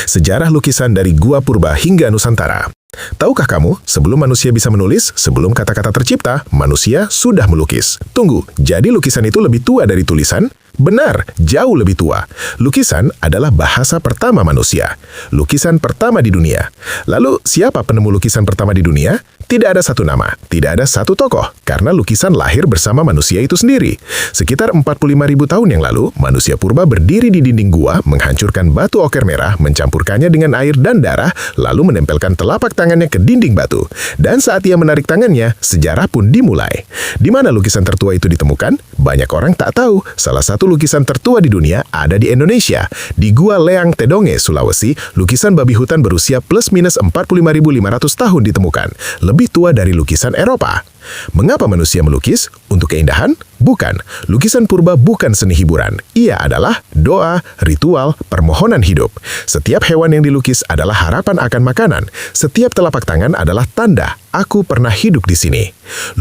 sejarah lukisan dari Gua Purba hingga Nusantara. Tahukah kamu, sebelum manusia bisa menulis, sebelum kata-kata tercipta, manusia sudah melukis. Tunggu, jadi lukisan itu lebih tua dari tulisan? Benar, jauh lebih tua. Lukisan adalah bahasa pertama manusia. Lukisan pertama di dunia. Lalu, siapa penemu lukisan pertama di dunia? Tidak ada satu nama, tidak ada satu tokoh, karena lukisan lahir bersama manusia itu sendiri. Sekitar 45.000 tahun yang lalu, manusia purba berdiri di dinding gua, menghancurkan batu oker merah, mencampurkannya dengan air dan darah, lalu menempelkan telapak tangannya ke dinding batu. Dan saat ia menarik tangannya, sejarah pun dimulai. Di mana lukisan tertua itu ditemukan? Banyak orang tak tahu. Salah satu lukisan tertua di dunia ada di Indonesia. Di Gua Leang Tedonge, Sulawesi, lukisan babi hutan berusia plus minus 45.500 tahun ditemukan. Lebih tua dari lukisan Eropa. Mengapa manusia melukis? Untuk keindahan? Bukan. Lukisan purba bukan seni hiburan. Ia adalah doa, ritual, permohonan hidup. Setiap hewan yang dilukis adalah harapan akan makanan. Setiap telapak tangan adalah tanda, aku pernah hidup di sini.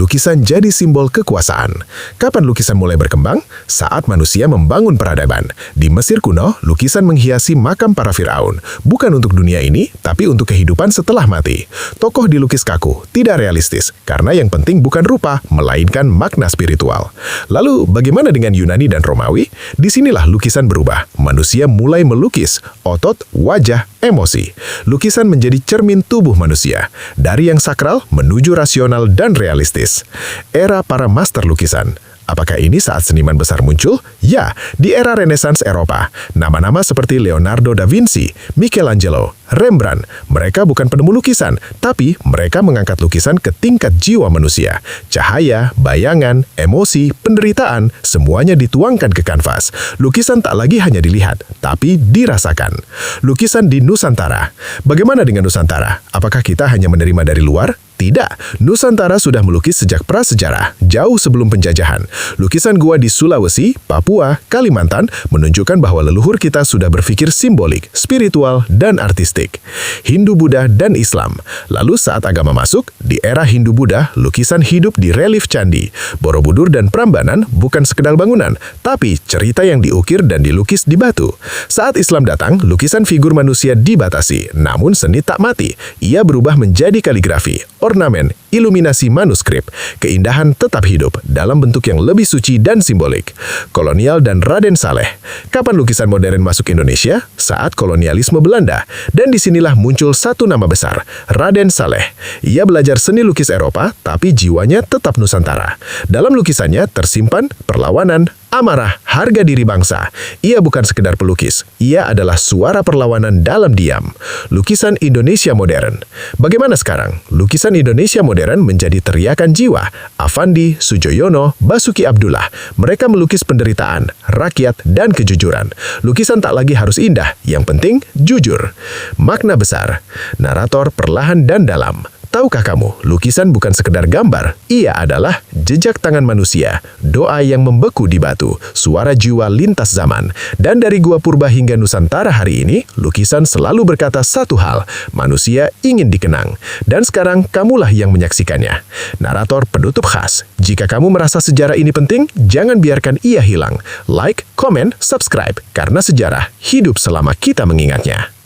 Lukisan jadi simbol kekuasaan. Kapan lukisan mulai berkembang? Saat manusia membangun peradaban. Di Mesir kuno, lukisan menghiasi makam para Firaun. Bukan untuk dunia ini, tapi untuk kehidupan setelah mati. Tokoh dilukis kaku, tidak realistis, karena yang penting bukan rupa, melainkan makna spiritual. Lalu, bagaimana dengan Yunani dan Romawi? Disinilah lukisan berubah. Manusia mulai melukis otot, wajah, emosi. Lukisan menjadi cermin tubuh manusia, dari yang sakral menuju rasional dan realistis. Era para master lukisan. Apakah ini saat seniman besar muncul? Ya, di era Renaissance Eropa. Nama-nama seperti Leonardo da Vinci, Michelangelo, Rembrandt, mereka bukan penemu lukisan, tapi mereka mengangkat lukisan ke tingkat jiwa manusia. Cahaya, bayangan, emosi, penderitaan, semuanya dituangkan ke kanvas. Lukisan tak lagi hanya dilihat, tapi dirasakan. Lukisan di Nusantara. Bagaimana dengan Nusantara? Apakah kita hanya menerima dari luar? Tidak, Nusantara sudah melukis sejak prasejarah, jauh sebelum penjajahan. Lukisan gua di Sulawesi, Papua, Kalimantan menunjukkan bahwa leluhur kita sudah berpikir simbolik, spiritual, dan artistik. Hindu, Buddha, dan Islam. Lalu saat agama masuk, di era Hindu-Buddha, lukisan hidup di relief candi. Borobudur dan Prambanan bukan sekedar bangunan, tapi cerita yang diukir dan dilukis di batu. Saat Islam datang, lukisan figur manusia dibatasi, namun seni tak mati. Ia berubah menjadi kaligrafi, ornamen, iluminasi manuskrip. Keindahan tetap hidup dalam bentuk yang lebih suci dan simbolik. Kolonial dan Raden Saleh. Kapan lukisan modern masuk Indonesia? Saat kolonialisme Belanda. Dan disinilah muncul satu nama besar, Raden Saleh. Ia belajar seni lukis Eropa, tapi jiwanya tetap Nusantara. Dalam lukisannya tersimpan perlawanan, amarah, harga diri bangsa. Ia bukan sekedar pelukis, ia adalah suara perlawanan dalam diam. Lukisan Indonesia modern. Bagaimana sekarang? Lukisan Indonesia modern menjadi teriakan jiwa. Avandi, Sujoyono, Basuki Abdullah. Mereka melukis penderitaan, rakyat, dan kejujuran. Lukisan tak lagi harus indah, yang penting jujur. Makna besar. Narator perlahan dan dalam. Tahukah kamu, lukisan bukan sekedar gambar, ia adalah jejak tangan manusia, doa yang membeku di batu, suara jiwa lintas zaman. Dan dari Gua Purba hingga Nusantara hari ini, lukisan selalu berkata satu hal, manusia ingin dikenang. Dan sekarang kamulah yang menyaksikannya. Narator penutup khas, jika kamu merasa sejarah ini penting, jangan biarkan ia hilang. Like, komen, subscribe, karena sejarah hidup selama kita mengingatnya.